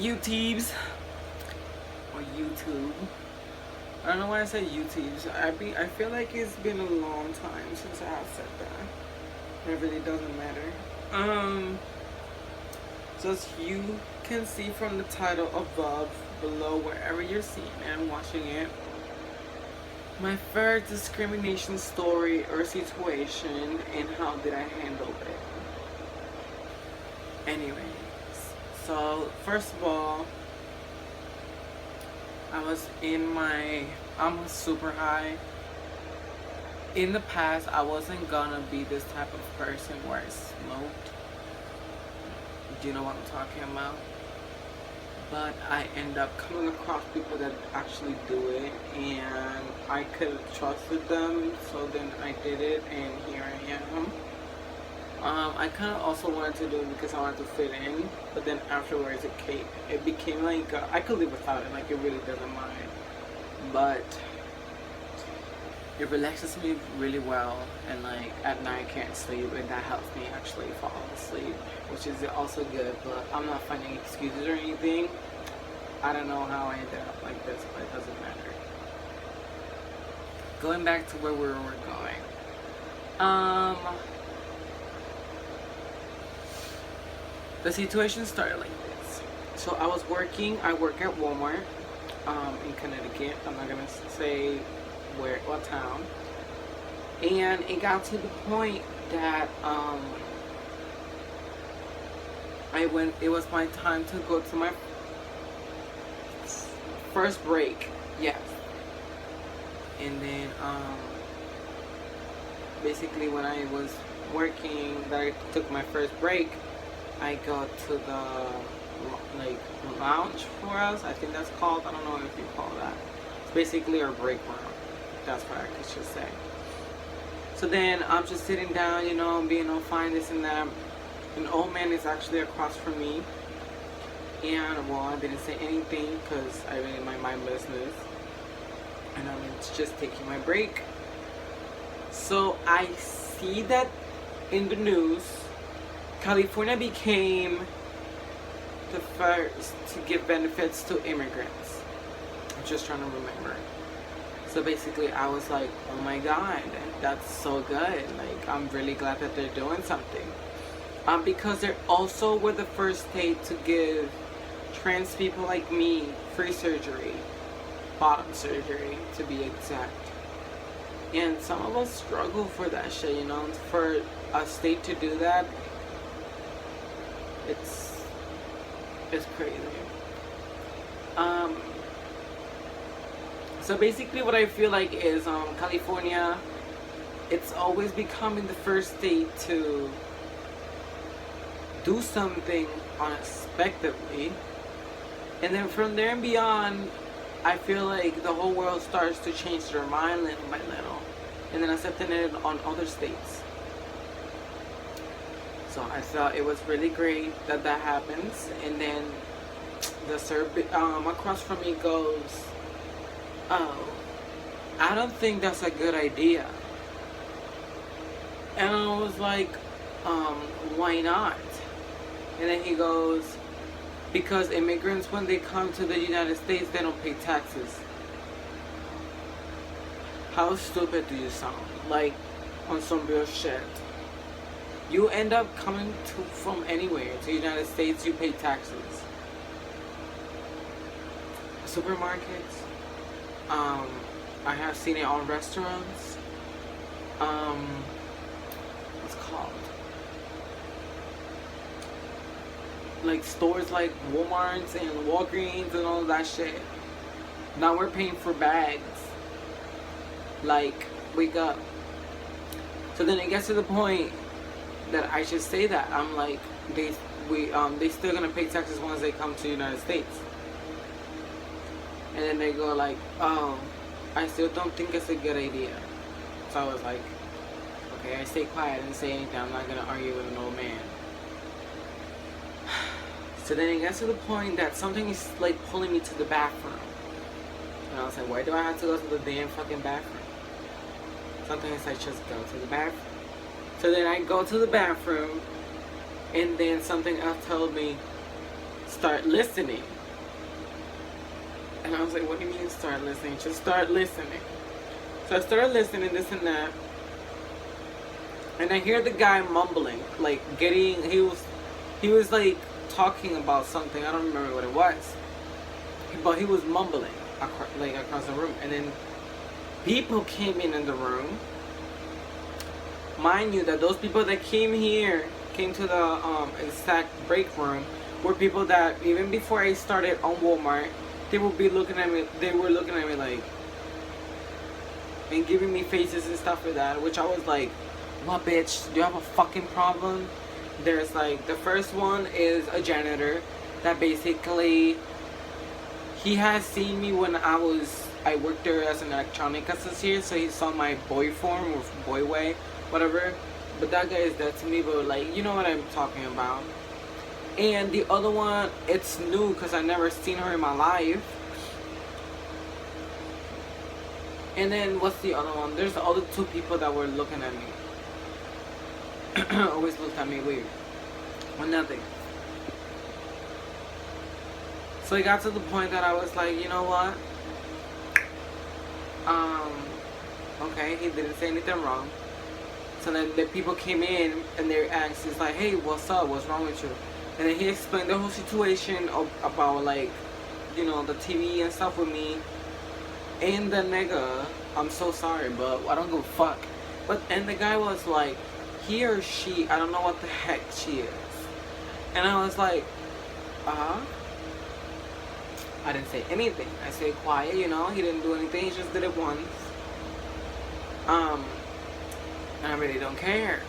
YouTubes or YouTube. I don't know why I say YouTubes. I feel like it's been a long time since I have said that. It really doesn't matter. So as you can see from the title above, below, wherever you're seeing and watching it, my first discrimination story or situation and how did I handle it. Anyways, so first of all, I'm super high. In the past, I wasn't gonna be this type of person where I smoked. Do you know what I'm talking about? But I end up coming across people that actually do it, and I could have trusted them, so then I did it, and here I am. I kind of also wanted to do it because I wanted to fit in, but then afterwards it became like, I could live without it, like it really doesn't mind. But it relaxes me really well, and like at night I can't sleep, and that helps me actually fall asleep, which is also good. But I'm not finding excuses or anything. I don't know how I ended up like this, but it doesn't matter. Going back to where we were going. The situation started like this. So I work at Walmart in Connecticut. I'm not gonna say what town. And it got to the point that it was my time to go to my first break. Yes. And then basically when I was working, that I took my first break, I go to the like lounge for us. I think that's called. I don't know if you call that. It's basically our break room. That's what I should say. So then I'm just sitting down, being all fine, this and that. An old man is actually across from me, and well, I didn't say anything because I really mind my business, and I'm just taking my break. So I see that in the news, California became the first to give benefits to immigrants. I'm just trying to remember. So basically I was like, oh my god, that's so good. Like, I'm really glad that they're doing something. Because they also were the first state to give trans people like me free surgery. Bottom surgery, to be exact. And some of us struggle for that shit, For a state to do that, it's crazy. So basically what I feel like is California, it's always becoming the first state to do something unexpectedly, and then from there and beyond, I feel like the whole world starts to change their mind little by little, and then accepting it on other states. So I thought it was really great that happens, and then the across from me goes, oh, I don't think that's a good idea. And I was like, why not? And then he goes, because immigrants, when they come to the United States, they don't pay taxes. How stupid do you sound? Like, on some real shit. You end up coming from anywhere to the United States, you pay taxes. Supermarkets, I have seen it on restaurants. What's it called? Like stores like Walmart's and Walgreens and all that shit. Now we're paying for bags. Like, wake up. So then it gets to the point that I should say that. I'm like, they still gonna pay taxes once they come to the United States. And then they go like, oh, I still don't think it's a good idea. So I was like, okay, I stay quiet and say anything. I'm not gonna argue with an old man. So then it gets to the point that something is like pulling me to the bathroom. And I was like, why do I have to go to the damn fucking bathroom? Sometimes I just go to the bathroom. So then I go to the bathroom, and then something else told me, start listening. And I was like, what do you mean start listening? Just start listening. So I started listening, this and that. And I hear the guy mumbling, like he was like talking about something. I don't remember what it was. But he was mumbling across the room. And then people came in the room. Mind you that those people that came to the exact break room were people that even before I started on Walmart, they would be looking at me. They were looking at me like and giving me faces and stuff like that. Which I was like, "What, bitch? Do you have a fucking problem?" There's like the first one is a janitor that basically he has seen me when I worked there as an electronic associate, so he saw my boy form or boy way, whatever. But that guy is dead to me, but like, you know what I'm talking about. And the other one, it's new because I never seen her in my life. And then what's the other one? There's the other two people that were looking at me. Always looked at me weird. Well, nothing. So it got to the point that I was like, you know what? Okay, he didn't say anything wrong. So then the people came in and they asked, it's like, hey, what's up? What's wrong with you? And then he explained the whole situation about like, you know, the TV and stuff with me. And the nigga, I'm so sorry, but I don't give a fuck. And the guy was like, he or she, I don't know what the heck she is. And I was like, I didn't say anything. I stayed quiet, you know. He didn't do anything. He just did it once. And I really don't care.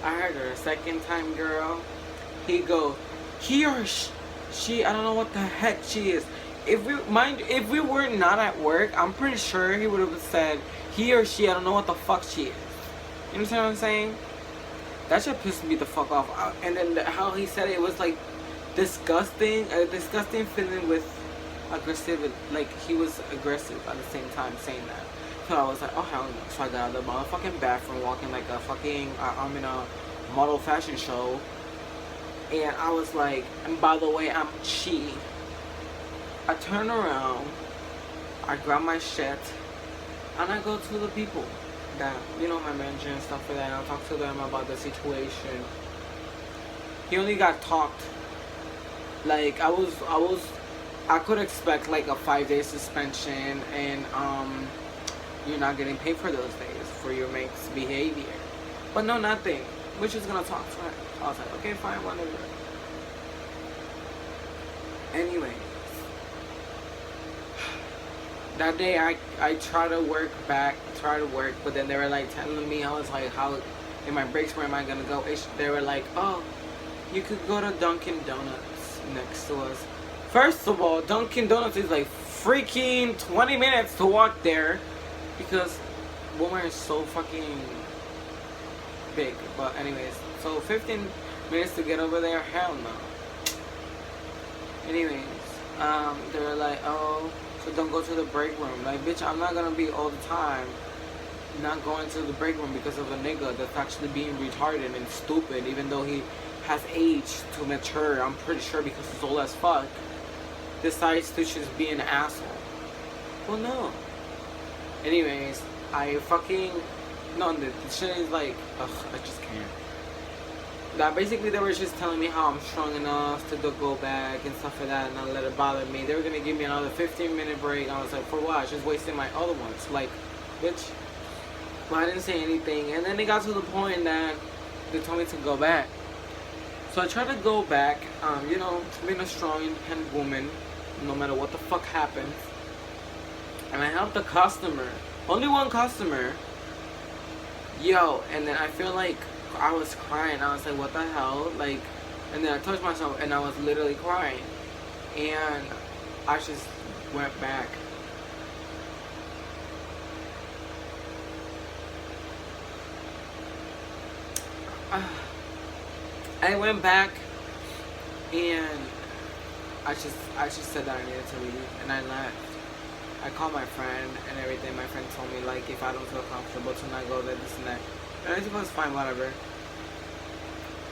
I heard her a second time, girl. He goes, he or she, I don't know what the heck she is. If we were not at work, I'm pretty sure he would have said, he or she, I don't know what the fuck she is. You understand what I'm saying? That shit pissed me the fuck off. And then how he said it was like disgusting, a disgusting feeling with aggressive, like he was aggressive at the same time saying that. So I was like, oh hell no. So I got out of the motherfucking bathroom walking like a fucking, I'm in a model fashion show. And I was like, and by the way, I'm Chi. I turn around, I grab my shit, and I go to the people that, you know, my manager and stuff like that, and I'll talk to them about the situation. He only got talked. Like, I could expect like a 5-day suspension and, you're not getting paid for those days for your mate's behavior. But no, nothing. We're just gonna talk to him. I was like, okay, fine, whatever. Anyway. That day I tried to work, but then they were like telling me, I was like, how, in my breaks, where am I gonna go? They were like, oh, you could go to Dunkin' Donuts next to us. First of all, Dunkin' Donuts is like freaking 20 minutes to walk there because Walmart is so fucking big. But anyways, so 15 minutes to get over there, hell no. Anyways, they were like, oh, so don't go to the break room. Like, bitch, I'm not gonna be all the time not going to the break room because of a nigga that's actually being retarded and stupid, even though he has aged to mature. I'm pretty sure because he's old as fuck, decides to just be an asshole. Well, no. Anyways, I fucking, no, the shit is like, ugh, I just can't. That basically they were just telling me how I'm strong enough to go back and stuff like that and not let it bother me. They were gonna give me another 15-minute break. I was like, for what? I just wasted my other ones. Like, bitch. Well, I didn't say anything. And then it got to the point that they told me to go back. So I tried to go back, you know, being a strong, independent woman, no matter what the fuck happens. And I helped the customer. Only one customer. Yo, and then I feel like I was crying. I was like, what the hell? Like, and then I touched myself and I was literally crying. And I just went back. I went back and I just said that I needed to leave and I left. I called my friend and everything. My friend told me, like, if I don't feel comfortable to not go there, this and that. And it was fine, whatever.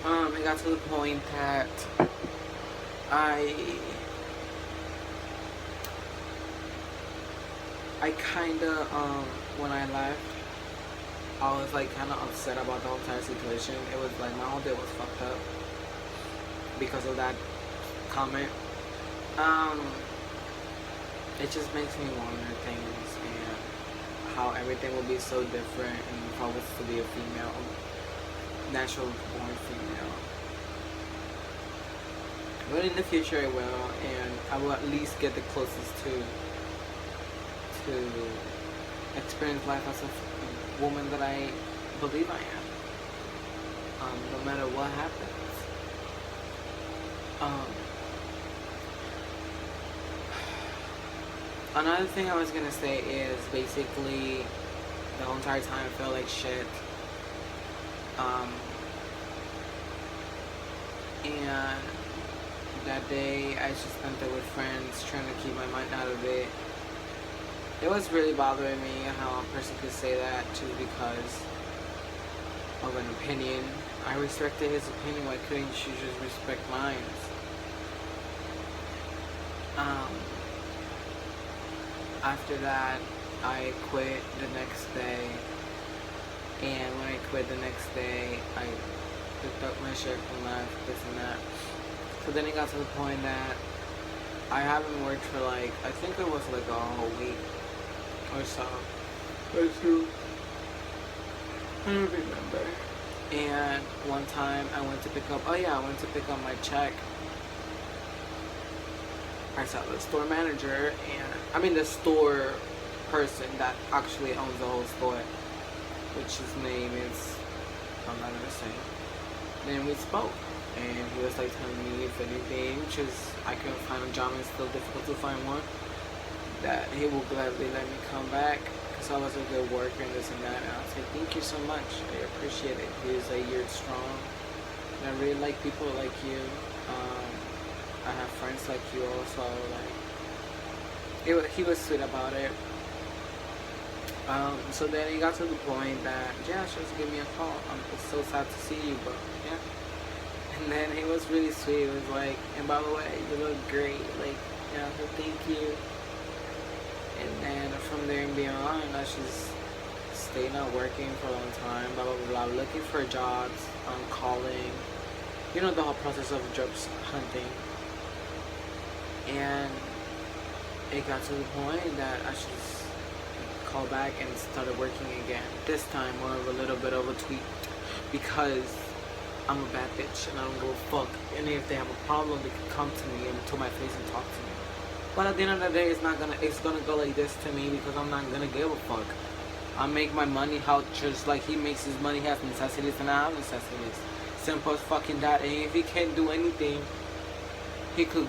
It got to the point that I I kinda when I left, I was like kinda upset about the whole entire situation. It was like my whole day was fucked up because of that comment. Um, it just makes me wonder things and how everything will be so different and if I was to be a female, natural born female. But in the future I will, and I will at least get the closest to experience life as a woman that I believe I am. No matter what happens. Another thing I was gonna say is basically the whole entire time I felt like shit. And that day I just spent it with friends trying to keep my mind out of it. It was really bothering me how a person could say that just because of an opinion. I respected his opinion, why couldn't you just respect mine? After that, I quit the next day, and when I quit the next day, I picked up my shirt and left, this and that. So then it got to the point that I haven't worked for like, I think it was like a whole week or so. Or two. I don't remember. And one time I went to pick up, my check. I saw the store manager the store person that actually owns the whole store, which his name is, I'm not gonna say. Then we spoke, and he was like telling me if anything, because I couldn't find a job and it's still difficult to find one, that he will gladly let me come back because I was a good worker and this and that. And I was like, thank you so much, I appreciate it. He was like, you're strong, and I really like people like you. I have friends like you also. He was sweet about it. So then it got to the point that, yeah, just give me a call. It's so sad to see you, but yeah. And then he was really sweet. He was like, and by the way, you look great. Like, yeah, so thank you. And then from there and beyond, I just stayed not working for a long time, blah, blah, blah, blah, looking for jobs, calling, the whole process of job hunting. And it got to the point that I just called back and started working again. This time more of a little bit of a tweak because I'm a bad bitch and I don't give a fuck. And if they have a problem, they can come to me and to my face and talk to me. But at the end of the day, it's gonna go like this to me because I'm not gonna give a fuck. I make my money how just like he makes his money. He has necessities and I have necessities. Simple as fucking that. And if he can't do anything, he could.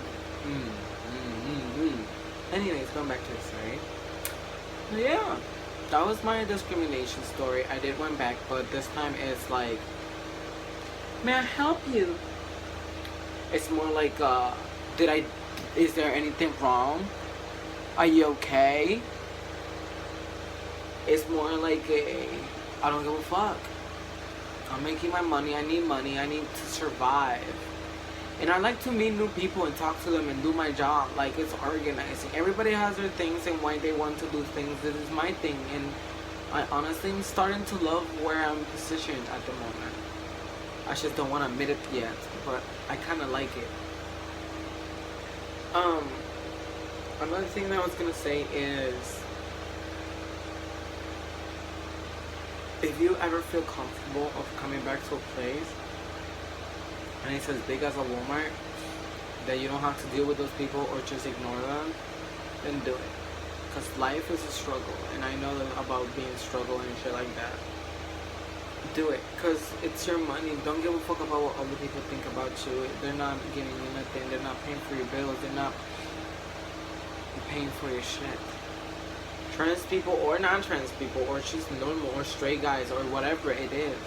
Anyways, going back to the story. Yeah, that was my discrimination story. I did went back, but this time it's like, may I help you? It's more like, is there anything wrong? Are you okay? It's more like I don't give a fuck. I'm making my money, I need to survive. And I like to meet new people and talk to them and do my job. Like, it's organizing. Everybody has their things and why they want to do things. This is my thing. And I honestly am starting to love where I'm positioned at the moment. I just don't want to admit it yet, but I kind of like it. Another thing that I was going to say is, if you ever feel comfortable of coming back to a place and it's as big as a Walmart that you don't have to deal with those people or just ignore them, then do it. Because life is a struggle, and I know about being struggle and shit like that. Do it, because it's your money. Don't give a fuck about what other people think about you. They're not giving you nothing. They're not paying for your bills. They're not paying for your shit. Trans people or non-trans people or just normal or straight guys or whatever it is.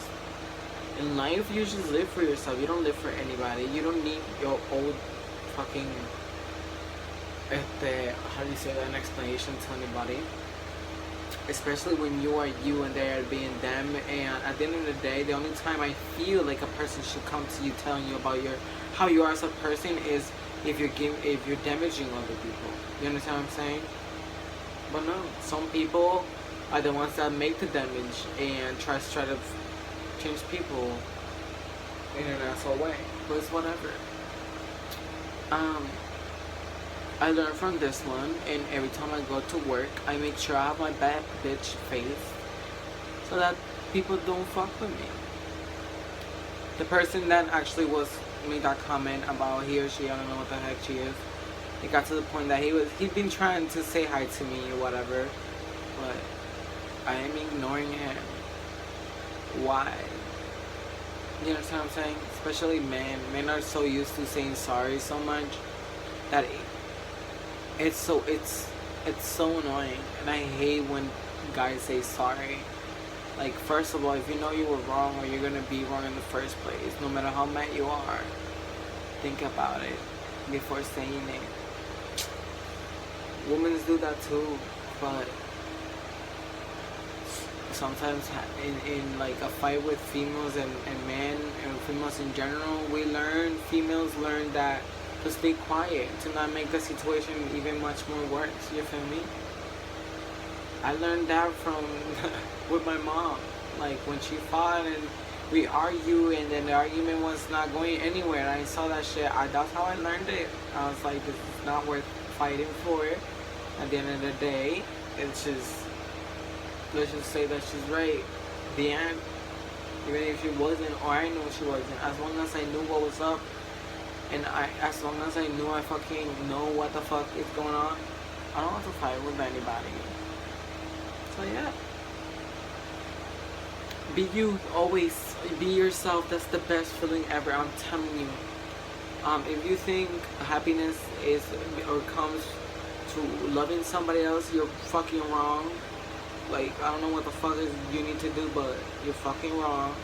In life, you just live for yourself. You don't live for anybody. You don't need your old fucking, how do you say that, an explanation to anybody. Especially when you are you and they are being them. And at the end of the day, the only time I feel like a person should come to you telling you about how you are as a person is if you're damaging other people. You understand what I'm saying? But no, some people are the ones that make the damage and try to change people in an asshole way. But it's whatever. I learned from this one, and every time I go to work, I make sure I have my bad bitch face so that people don't fuck with me. The person that actually made that comment about he or she, I don't know what the heck she is, it got to the point that he'd been trying to say hi to me or whatever, but I am ignoring him. Why? You understand what I'm saying? Especially men. Men are so used to saying sorry so much that it's so annoying, and I hate when guys say sorry. Like, first of all, if you know you were wrong or you're gonna be wrong in the first place, no matter how mad you are, think about it before saying it. Women do that too, but sometimes in like a fight with females and men and females in general, females learn that to stay quiet, to not make the situation even much more worse. You feel me? I learned that from with my mom. Like, when she fought and we argued, and then the argument was not going anywhere, and I saw that shit. That's how I learned it. I was like, this is not worth fighting for. At the end of the day, it's just, let's just say that she's right. The end. Even if she wasn't, or I knew she wasn't, as long as I knew what was up, and as long as I knew I fucking know what the fuck is going on, I don't have to fight with anybody. So yeah. Be you, always. Be yourself. That's the best feeling ever. I'm telling you. If you think happiness is or comes to loving somebody else, you're fucking wrong. Like, I don't know what the fuck is you need to do, but you're fucking wrong.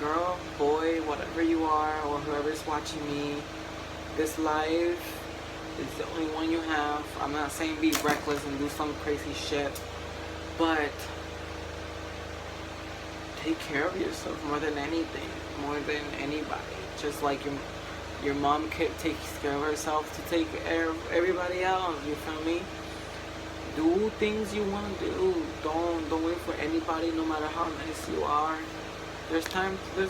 Girl, boy, whatever you are, or whoever's watching me, this life is the only one you have. I'm not saying be reckless and do some crazy shit, but take care of yourself more than anything, more than anybody. Just like your mom takes care of herself to take care of everybody else. You feel me? Do things you want to do. Don't wait for anybody, no matter how nice you are. There's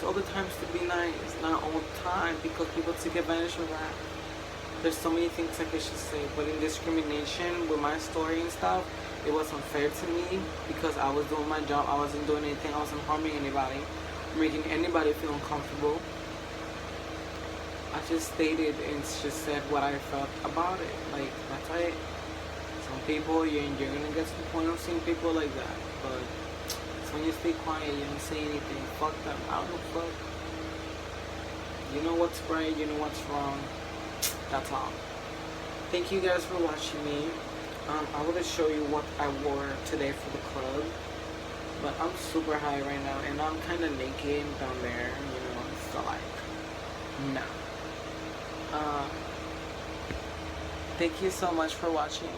other times to be nice, not all the time, because people take advantage of that. There's so many things I could say, but in discrimination with my story and stuff, it was unfair to me because I was doing my job. I wasn't doing anything. I wasn't harming anybody, making anybody feel uncomfortable. I just stated and just said what I felt about it. Like, that's it. Some people, you're gonna get to the point of seeing people like that, but when you stay quiet, you don't say anything. Fuck them. I don't know. Fuck. You know what's right. You know what's wrong. That's all. Thank you guys for watching me. I want to show you what I wore today for the club, but I'm super high right now, and I'm kind of naked down there. You know, so like, no. Thank you so much for watching.